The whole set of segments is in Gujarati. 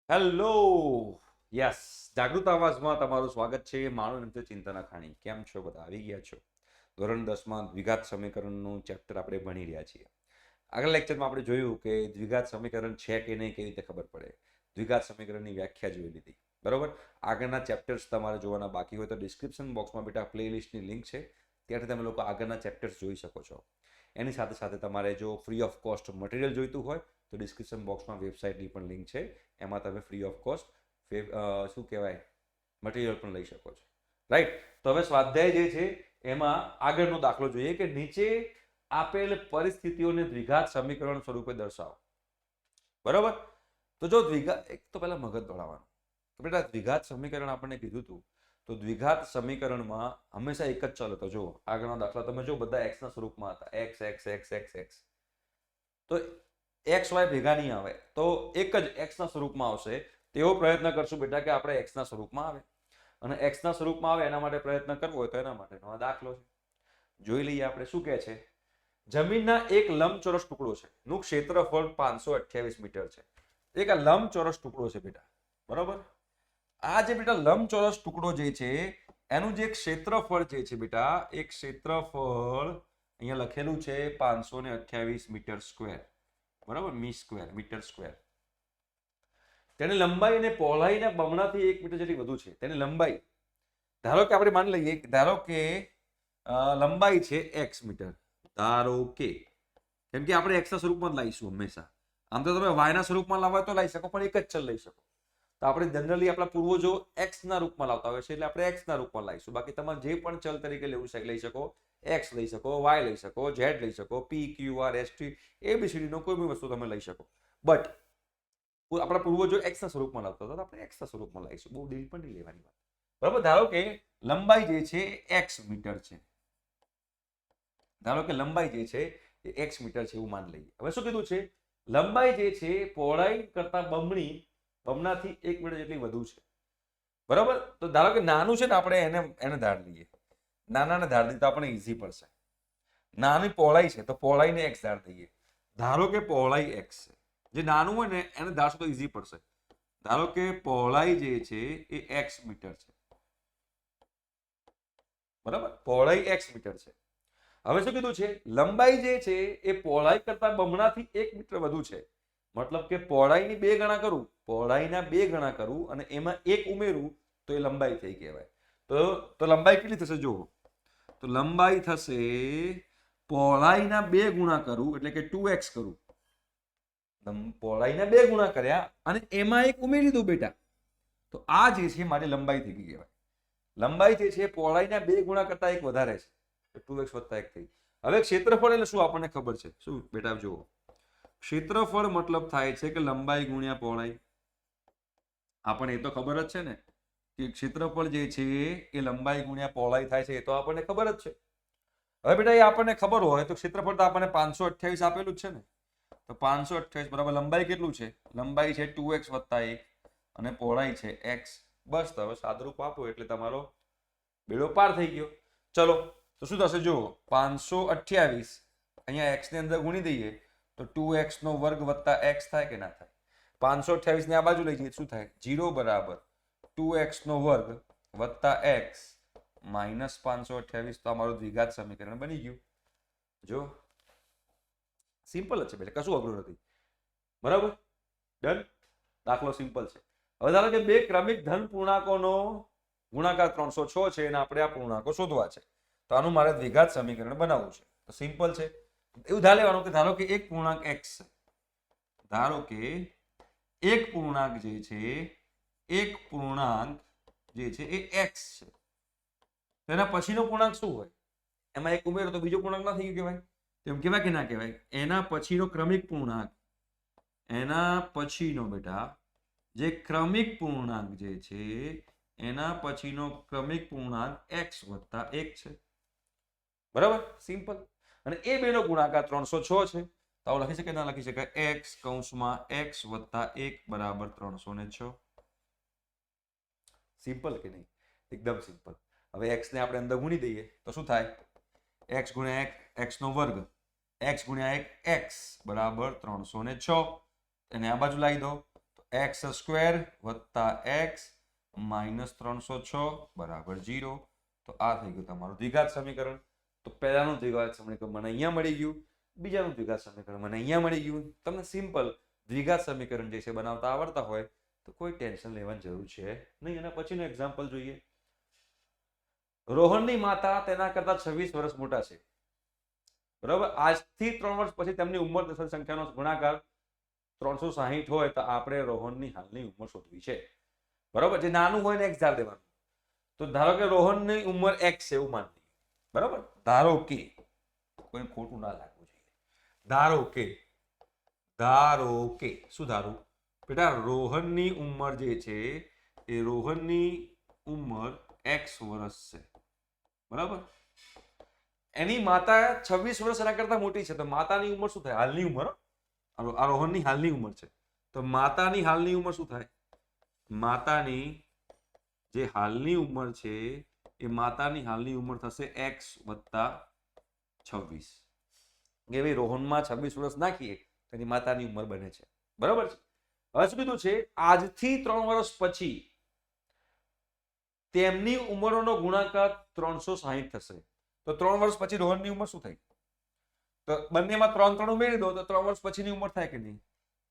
હેલો. યસ, જાગૃત અવાજમાં તમારું સ્વાગત છે. મારું નામ છે ચિંતન અખાણી. કેમ છો બધા? આવી ગયા છો? ધોરણ 10માં દ્વિઘાત સમીકરણનું ચેપ્ટર આપણે ભણી રહ્યા છીએ. આગળ લેક્ચરમાં આપણે જોયું કે દ્વિઘાત સમીકરણ છે કે નહીં કેવી રીતે ખબર પડે. દ્વિઘાત સમીકરણની વ્યાખ્યા જોઈ લીધી, બરોબર. આગળના ચેપ્ટર્સ તમારે જોવાના બાકી હોય તો ડિસ્ક્રિપ્શન બોક્સમાં બેટા પ્લેલિસ્ટની લિંક છે, ત્યાંથી તમે લોકો આગળના ચેપ્ટર્સ જોઈ શકો છો. એની સાથે સાથે તમારે જો ફ્રી ઓફ કોસ્ટ મટીરિયલ જોઈતું હોય તો ડિસ્ક્રિપ્શન બોક્સમાં વેબસાઇટની પણ લિંક છે. એમાં તમે ફ્રી ઓફ કોસ્ટ શું કહેવાય મટીરિયલ પણ લઈ શકો છો, રાઈટ. તો હવે સ્વાધ્યાય જે છે એમાં આગળનો દાખલો જોઈએ કે નીચે આપેલ પરિસ્થિતિઓને દ્વિઘાત સમીકરણ સ્વરૂપે દર્શાવો, બરોબર. તો જો દ્વિઘાત, એક તો પહેલા મગજ દોડાવવાનું કે બેટા દ્વિઘાત સમીકરણ આપણને કીધું હતું, તો દ્વિઘાત સમીકરણમાં હંમેશા એક જ ચલ હતો. જો આગળના દાખલા તમે જો બધા એક્સના સ્વરૂપમાં હતા, x x x x x, તો એક્સ વાય ભેગા નહીં આવે, તો એક જ એક્સના સ્વરૂપમાં આવશે. તેવો પ્રયત્ન કરશું બેટા કે આપણે એક્સના સ્વરૂપમાં આવે, અને એક્સના સ્વરૂપમાં આવે એના માટે પ્રયત્ન કરવો હોય તો એના માટેનો આ દાખલો છે. જોઈ લઈએ આપણે શું કહે છે. જમીનના એક લંબચોરસ ટુકડો છે, નું ક્ષેત્રફળ 528 મીટર છે. એક આ લંબચોરસ ટુકડો છે બેટા, બરોબર. આ જે બેટા લંબચોરસ ટુકડો જે છે એનું જે ક્ષેત્રફળ જે છે બેટા, એક ક્ષેત્રફળ અહીંયા લખેલું છે 528 મીટર સ્ક્વેર, બરાબર. Metre square. તેની લંબાઈ અને પહોળાઈના બમણાથી 1 મીટર જેટલી વધુ છે. તેની લંબાઈ, ધારો કે આપણે માની લઈએ, ધારો કે લંબાઈ છે x મીટર, ધારો કે, કેમ કે આપણે x ના સ્વરૂપમાં જ લાવીશું હંમેશા. આમ તો તમે y ના સ્વરૂપમાં લાવવા તો લાવી શકો, પણ એક જ ચલ લઈ શકો. તો આપણે જનરલી આપણા પૂર્વજો x ના રૂપમાં લાવતા હોય છે, એટલે આપણે x ના રૂપમાં લાવીશું. બાકી તમારે જે પણ ચલ તરીકે લેવું છે લઈ શકો. x લઈ શકો, y લઈ શકો, z લઈ શકો, p q r s t abcd નો કોઈ બી વસ્તુ તમે લઈ શકો. બટ આપણા પૂર્વજો x ના સ્વરૂપમાં લાવતા હતા, તો આપણે x ના સ્વરૂપમાં લાવીશું. બહુ ડીલ પણ નહીં લેવાની વાત, બરાબર. ધારો કે લંબાઈ જે છે x મીટર છે, ધારો કે લંબાઈ જે છે એ x મીટર છે એવું માન લઈએ. હવે શું કીધું છે? લંબાઈ જે છે પહોળાઈ કરતા બમણાથી 1 મીટર જેટલી વધુ છે, બરાબર. તો ધારો કે નાનું છે ને, આપણે એને ધાર લઈએ, નાનાને ધાર દઈએ તો આપણે ઈઝી પડશે. નાની પહોળાઈ છે તો પહોળાઈને x ધાર દઈએ. ધારો કે પહોળાઈ x છે, જે નાનું હોય ને એને ધારશો તો ઈઝી પડશે. ધારો કે પહોળાઈ જે છે એ x મીટર છે, બરાબર. પહોળાઈ x મીટર છે. હવે શું કીધું છે? લંબાઈ જે છે એ પહોળાઈ કરતા બમણાથી 1 મીટર વધુ છે. મતલબ કે પહોળાઈની 2 ગણા કરું, પહોળાઈના 2 ગણા કરું અને એમાં 1 ઉમેરું તો એ લંબાઈ થઈ કહેવાય. તો લંબાઈ કેટલી થશે જુઓ. તો લંબાઈ થશે પહોળાઈના 2 ગુણા કરું એટલે કે 2x કરું. પહોળાઈના 2 ગુણા કર્યા અને એમાં 1 ઉમેરી દઉં બેટા, તો આ જે છે મારી લંબાઈ થઈ ગઈ કહેવાય. લંબાઈ જે છે પહોળાઈના 2 ગુણા કરતા 1 વધારે છે, 2x વત્તા 1 થઈ. હવે ક્ષેત્રફળ એટલે શું આપણને ખબર છે. શું બેટા જુઓ, ક્ષેત્રફળ મતલબ થાય છે કે લંબાઈ ગુણ્યા પહોળાઈ. આપણને એ તો ખબર જ છે ને કે ક્ષેત્રફળ જે છે એ લંબાઈ ગુણ્યા પહોળાઈ થાય છે, એ તો આપણને ખબર જ છે. હવે બેટા એ આપણને ખબર હોય તો ક્ષેત્રફળ તો આપણને 528 આપેલું જ છે ને. તો 528 બરાબર લંબાઈ કેટલું છે? લંબાઈ છે 2x વત્તા 1 અને પહોળાઈ છે x. બસ, તો હવે સાદરૂપ આપો એટલે તમારો બેડો પાર થઈ ગયો. ચલો, તો શું થશે જુઓ, 528 અહીંયા x ની અંદર ગુણી દઈએ તો 2x નો વર્ગ વત્તા x થાય કે ના થાય? 528 ને આ બાજુ લઈ જઈએ શું થાય? 0 બરાબર 2x નો વર્ગ વત્તા x માઇનસ 528. તો અમારું દ્વિઘાત સમીકરણ બની ગયું. જો સિમ્પલ જ છે બેટા, કશું અઘરું નથી, બરાબર. ડન. દાખલો સિમ્પલ છે. હવે ધારો કે બે ક્રમિક ધન પૂર્ણાંકોનો ગુણાકાર 306 છે અને આપણે આ પૂર્ણાંકો શોધવા છે, તો આનું મારે દ્વિઘાત સમીકરણ બનાવવું છે. તો સિમ્પલ છે. એવું ધાર લેવાનું કે ધારો કે એક પૂર્ણાંક x છે, ધારો કે એક પૂર્ણાંક જે છે, એક પૂર્ણાંક જે છે એ x છે. એના પછીનો પૂર્ણાંક શું હોય? એમાં એક ઉમેરો તો બીજો પૂર્ણાંક ના થઈ ગયો કહેવાય? તેમ કહેવાય કે ના કહેવાય? એના પછીનો ક્રમિક પૂર્ણાંક, એના પછીનો બેટા જે ક્રમિક પૂર્ણાંક જે છે એના પછીનો ક્રમિક પૂર્ણાંક x વત્તા 1 છે, બરાબર. સિમ્પલ. અને એ બેનો ગુણાકાર 306 છે, તો આવું લખી શકાય ના લખી શકાય? x કૌંસમાં x વત્તા 1 બરાબર 306. સિમ્પલ કે નહીં? એકદમ સિમ્પલ. હવે x ને આપણે અંદર ગુણી દઈએ તો શું થાય? x ગુણ્યા 1 x નો વર્ગ, x ગુણ્યા 1 x બરાબર 306. એને આ બાજુ લાવી દો તો એક્સ સ્ક્વેર વત્તા એક્સ માઇનસ 306 બરાબર 0. તો આ થઈ ગયું તમારું દ્વિઘાત સમીકરણ. તો પહેલાનું દ્વિઘાત સમીકરણ મને અહીંયા મળી ગયું, બીજાનું દ્વિઘાત સમીકરણ મને અહીંયા મળી ગયું. તમને સિમ્પલ દ્વિઘાત સમીકરણ જે છે બનાવતા આવડતા હોય તો કોઈ ટેન્શન લેવાની જરૂર છે નહીં. અને પછીનું એક્ઝામ્પલ જોઈએ. રોહનની માતા તેના કરતા 26 વર્ષ મોટા છે. બરાબર. આજથી 3 વર્ષ પછી તેમની ઉંમર દશાંશ સંખ્યાનો ગુણાકાર 360 હોય તો આપણે રોહનની હાલની ઉંમર શોધવી છે. બરાબર. જે નાનું હોય ને x ધાર દેવાનું. તો ધારો કે રોહનની ઉંમર x છે એવું માની લઈએ. બરાબર. ધારો કે કોઈ ખોટું ના લાગવું જોઈએ. ધારો કે શું ધારું બેટા? રોહનની ઉંમર જે છે એ રોહનની ઉંમર x વર્ષ છે. બરાબર. એની માતા 26 વર્ષ એના કરતા મોટી છે. તો માતાની ઉંમર શું થાય? હાલની ઉંમર. આ રોહનની હાલની ઉંમર છે. તો માતાની હાલની ઉંમર શું થાય? માતાની જે હાલની ઉંમર છે એ માતાની હાલની ઉંમર થશે x વત્તા 26. કે ભાઈ રોહનમાં 26 વર્ષ નાખીએ તો એની માતાની ઉંમર બને છે. બરાબર છે. હવે શું કીધું છે? આજથી 3 વર્ષ પછી તેમની ઉંમરોનો ગુણાકાર 360 થશે. તો 3 વર્ષ પછી રોહનની ઉંમર શું થઈ? તો બંનેમાં 3 ઉમેરી દો તો 3 વર્ષ પછીની ઉંમર થાય કે નહીં?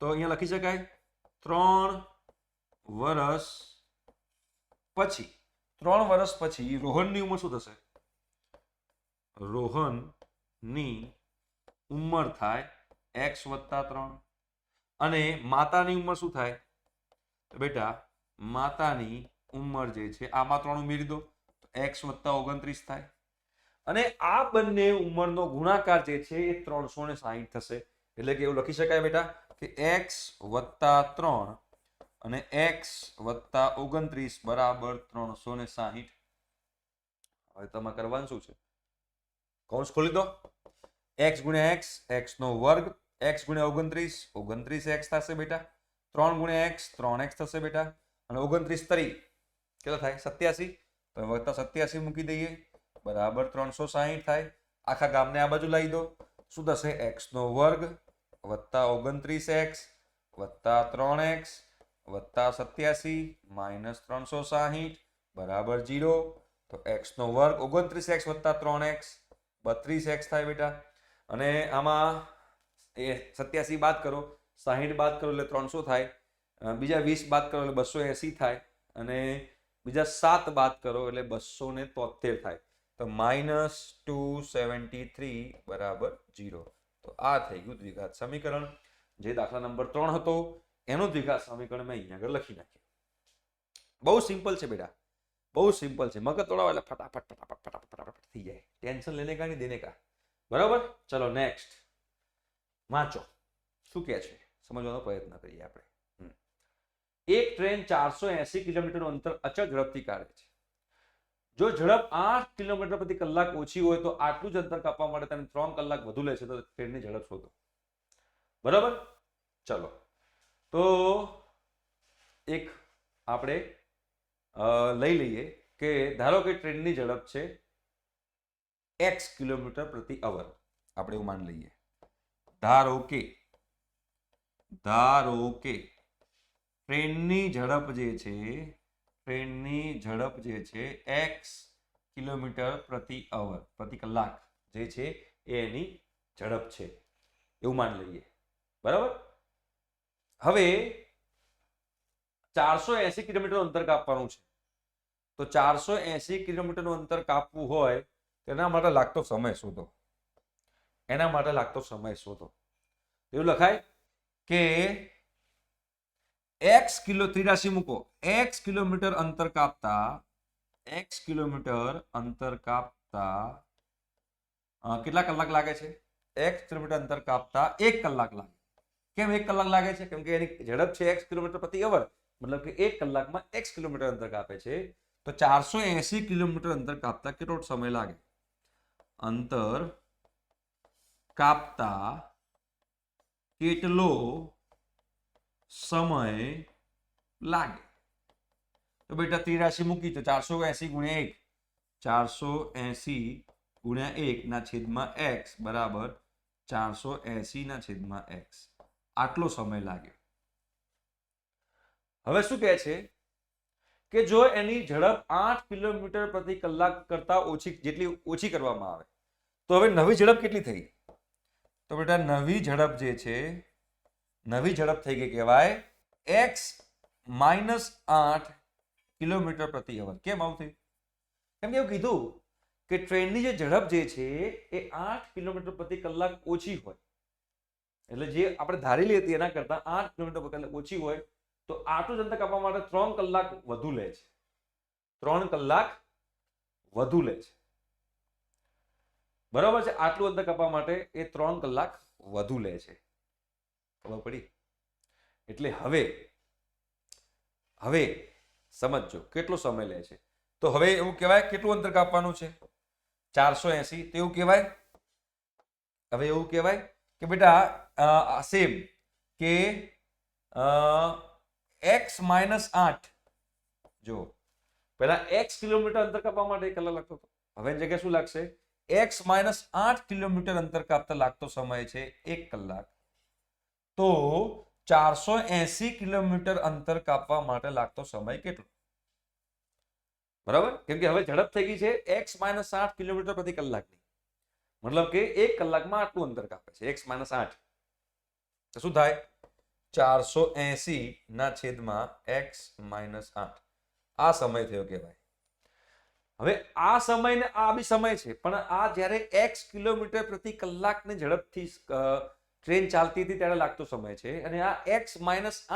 તો અહીંયા લખી શકાય 3 વર્ષ પછી રોહનની ઉંમર શું થશે? રોહનની ઉંમર થાય x વત્તા 3. અને માતાની ઉંમર શું થાય? તો બેટા માતાની ઉંમર જે છે આમાં 3 ઉમેરી દો તો x વત્તા 29 થાય. અને આ બંને ઉંમરનો ગુણાકાર જે છે એ 360 થશે. એટલે કે એવું લખી શકાય બેટા કે x વત્તા 3 અને x વત્તા 29 બરાબર 360. હવે તમારે કરવાનું શું છે? કૌંસ ખોલી દો. x ગુણ્યા x, x નો વર્ગ, x ગુણ્યા 29, 29x થશે બેટા. 3 ગુણ્યા x, 3x થશે બેટા. અને 29 તરી કેટલા થાય? 87. તો વત્તા 87 મૂકી દઈએ બરાબર 360 થાય. આખા ગામને આ બાજુ લાવી દો. શું થશે? x નો વર્ગ વત્તા 29x વત્તા 3x વત્તા 87 માઇનસ 360 બરાબર 0. તો x નો વર્ગ 29x વત્તા 3x 32x થાય બેટા. અને આમાં એ 87 બાદ કરો, 60 બાદ કરો એટલે 300 થાય. બીજા 20 બાદ કરો એટલે 280 થાય. અને બીજા 7 બાદ કરો એટલે 273 થાય. તો માઇનસ 273 બરાબર 0. તો આ થઈ ગયું દ્વિઘાત સમીકરણ. જે દાખલા નંબર 3 હતો એનું દ્વિઘાત સમીકરણ મેં અહીંયા આગળ લખી નાખ્યું. બહુ સિમ્પલ છે બેટા, બહુ સિમ્પલ છે. મગજ તોડાવો એટલે ફટાફટ થઈ જાય. ટેન્શન લેને કા નહીં દેને કા. બરાબર. ચલો નેક્સ્ટ વાંચો શું કહે છે, સમજવાનો પ્રયત્ન કરીએ આપણે. એક ટ્રેન 480 કિલોમીટરનું અંતર અચળ ઝડપથી કાઢે છે. જો ઝડપ 8 કિલોમીટર પ્રતિ કલાક ઓછી હોય તો આટલું જ અંતર કાપવા માટે તેને 3 કલાક વધુ લેશે. તો ટ્રેનની ઝડપ શોધો. બરાબર. ચલો તો એક આપણે લઈ લઈએ કે ધારો કે ટ્રેનની ઝડપ છે x કિલોમીટર પ્રતિ અવર. આપણે એવું માની લઈએ. ધારો કે ટ્રેનની ઝડપ જે છે x કિલોમીટર પ્રતિ અવર પ્રતિ કલાક જે છે એ એની ઝડપ છે એવું માની લઈએ. બરાબર. હવે 480 કિલોમીટર અંતર કાપવાનું છે. તો 480 કિલોમીટરનું અંતર કાપવું હોય તેના માટે લાગતો સમય શોધો. એવું લખાય કે x કિલો 83 મૂકો. x કિલોમીટર અંતર કાપતા કેટલા કલાક લાગે છે? x કિલોમીટર અંતર કાપતા 1 કલાક લાગે. કેમ 1 કલાક લાગે છે? કેમ કે એની ઝડપ છે x કિલોમીટર પ્રતિ અવર, મતલબ કે 1 કલાકમાં x કિલોમીટર અંતર કાપે છે. તો 480 કિલોમીટર અંતર કાપતા કેટલો સમય લાગે? અંતર કાપતા કેટલો સમય લાગે? તો બેટા 83 મૂકી તો 480 ગુણ્યા 1, 480 ગુણ્યા 1 ના છેદમાં x બરાબર 480 ના છેદમાં x. આટલો સમય લાગ્યો. હવે શું કહે છે કે જો એની ઝડપ 8 કિલોમીટર પ્રતિ કલાક કરતા જેટલી ઓછી કરવામાં આવે તો હવે નવી ઝડપ કેટલી થઈ? તો બેટા નવી ઝડપ જે છે, નવી ઝડપ થઈ ગઈ કહેવાય x - 8 કિલોમીટર પ્રતિ અવર. કેમ આવું થયું? કેમ કે એવું કીધું કે ટ્રેનની જે ઝડપ જે છે એ 8 કિલોમીટર પ્રતિ કલાક ઓછી હોય, એટલે જે આપણે ધારેલી હતી એના કરતા 8 કિલોમીટર પ્રતિ કલાક ઓછી હોય તો આટલું જ અંતર કાપવા માટે 3 કલાક વધુ લે છે. 3 કલાક વધુ લે છે. બરાબર છે? આટલું અંતર કાપવા માટે એ 3 કલાક વધુ લે છે. ખબર પડી? એટલે હવે સમજો કેટલો સમય લે છે. તો હવે એવું કહેવાય કેટલું અંતર કાપવાનું છે? 480. તો એવું કહેવાય, હવે એવું કહેવાય કે બેટા સેમ કે x - 8, જો પહેલા x કિલોમીટર અંતર કાપવા માટે 1 કલાક લાગતો હતો, હવે એની જગ્યાએ શું લાગશે? x - 8 કિલોમીટર અંતર કાપતા લાગતો સમય છે 1 કલાક. તો 480 કિલોમીટર અંતર કાપવા માટે લાગતો સમય કેટલો? બરાબર? કેમ કે હવે ઝડપ થઈ ગઈ છે x - 8 કિલોમીટર પ્રતિ કલાકની, મતલબ કે 1 કલાકમાં આટલું અંતર કાપે છે x - 8. તો શું થાય? 480 ના છેદમાં x - 8. આ સમય થયો કહેવાય. હવે આ સમય ને આ બી સમય છે, પણ આ જ્યારે x કિલોમીટર પ્રતિ કલાકની ઝડપથી ટ્રેન ચાલતી હતી ત્યારે લાગતો સમય છે, અને આ x -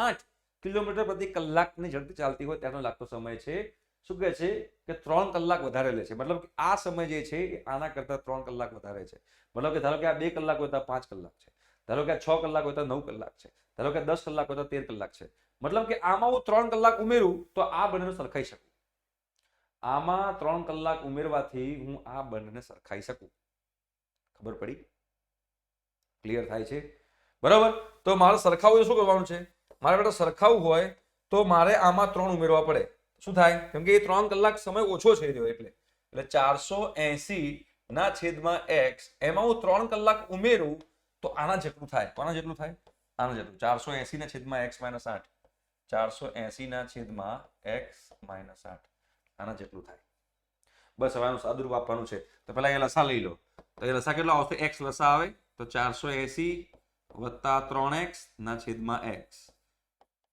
8 કિલોમીટર પ્રતિ કલાકની ઝડપથી ચાલતી હોય ત્યારે લાગતો સમય છે. શું કહે છે કે 3 કલાક વધારે લે છે. મતલબ કે આ સમય જે છે એ આના કરતા 3 કલાક વધારે છે. મતલબ કે ધારો કે આ 2 કલાક હોય તો 5 કલાક છે, ધારો કે આ 6 કલાક હોય તો 9 કલાક છે, ધારો કે 10 કલાક હોય તો 13 કલાક છે. મતલબ કે આમાં હું 3 કલાક ઉમેરું તો આ બંનેને સરખાઈ શકું. આમાં 3 કલાક ઉમેરવાથી હું આ બંનેને સરખાઈ શકું. ખબર પડી? ક્લિયર થાય છે? બરાબર? તો મારે સરખાવવું શું કરવાનું છે? મારે બેટા સરખાવવું હોય તો મારે આમાં 3 ઉમેરવા પડે. શું થાય? કેમ કે એ 3 કલાક સમય ઓછો છે એટલે 480 ના છેદમાં x, એમાં હું 3 કલાક ઉમેરું તો આના જેટલું થાય. કોના જેટલું થાય? આના જેટલું. 480 ના છેદમાં x - 8. 480 ના છેદમાં x - 8 આના જેટલું થાય. બસ હવે આનું સાદુરૂપ આપવાનું છે. તો પહેલા એ લસા લઈ લો. તો એ લસા કેટલો આવશે? x લસા આવે તો 480 વત્તા 3x ના છેદમાં x.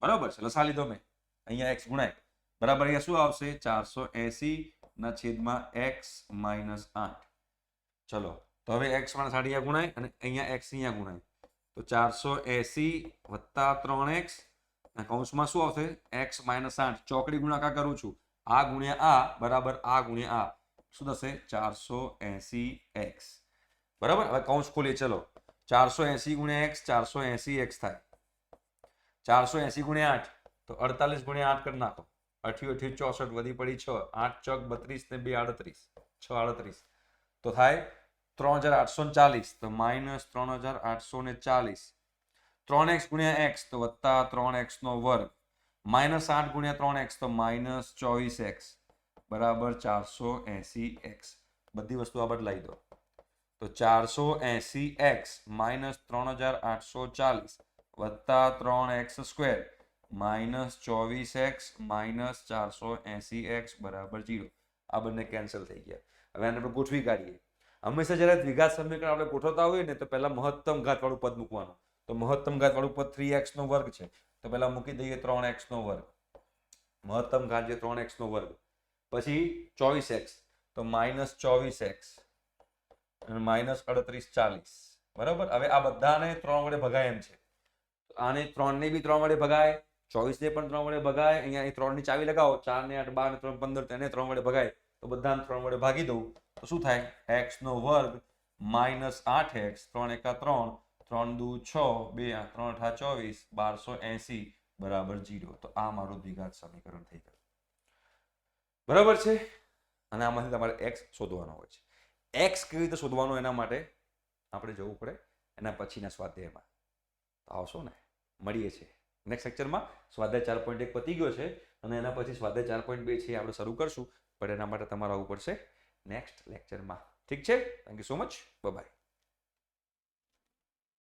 બરાબર છે? લસા લીધો મેં, અહીંયા x ગુણાય. બરાબર? અહીંયા શું આવશે? 480 ના છેદમાં x - 8. ચલો, તો હવે x - 8 અહીંયા ગુણાય અને અહીંયા x અહીંયા ગુણાય. તો 480 વત્તા 3x ના કૌંસમાં શું આવશે? x - 8. ચોકડી ગુણાકાર કરું છું. આ ગુણ્યા આ બરાબર આ ગુણ્યા આ. શું થશે? 480x. બરાબર? હવે કૌંસ ખોલીએ. ચલો, 480 ગુણ્યા x 480x થાય. 480 ગુણ્યા 8 તો 48 ગુણ્યા 8 કરી નાખો. 8 8 64 વધી પડી 6. 8 ચોક 32 ને 2 38. 6 38 તો થાય 3840. તો માઇનસ 3840. 3x ગુણ્યા x તો વત્તા 3x નો વર્ગ. માઇનસ 8 ગુણ્યા 3x તો માઇનસ 24x બરાબર 480x. બધી વસ્તુ આ બદલાઈ દો. તો 480x માઇનસ 3840 વત્તા 3x square minus 24x minus 480x બરાબર 0. આ બંને કેન્સલ થઈ ગયા. હવે આને આપણે ગોઠવી કાઢીએ. હંમેશા જ્યારે દ્વિઘાત સમીકરણ આપણે ગોઠવતા હોઈએ ને તો પહેલા મહત્તમ ઘાતવાળું પદ મૂકવાનું. તો મહત્તમ ઘાતવાળું પદ 3x નો વર્ગ છે, તો પહેલા મૂકી દઈએ 3x નો વર્ગ. મહત્તમ ઘાત જે 3x નો વર્ગ, પછી 24x તો માઇનસ 24x અને માઇનસ 3840. બરાબર? હવે આ બધાને 3 વડે ભગાય એમ છે. આને 3 ને બી 3 વડે ભગાય, 24 ને પણ 3 વડે ભગાય. અહીંયા 3 ની ચાવી લગાવો. 4 ને 8 12 ને 3 15 તેને 3 વડે ભગાય. તો બધાને 3 વડે ભાગી દઉં તો શું થાય? x નો વર્ગ માઇનસ 8x 3 એકા 3 3 દુ 6 2 3 8 24 1280 બરાબર 0. તો આ મારું દ્વિઘાત સમીકરણ થઈ ગયું. બરાબર છે? અને આમાંથી તમારે x શોધવાનો હોય છે. x કેવી રીતે શોધવાનો એના માટે આપણે જવું પડે એના પછીના સ્વાધ્યાયમાં. તો આવશો ને? મળીએ છીએ નેક્સ્ટ લેક્ચરમાં. સ્વાધ્યાય 4.1 પતી ગયો છે અને એના પછી સ્વાધ્યાય 4.2 છે આપણે શરૂ કરશું, પણ એના માટે તમારે આવવું પડશે નેક્સ્ટ લેક્ચરમાં. ઠીક છે? Thank you so much. Bye bye.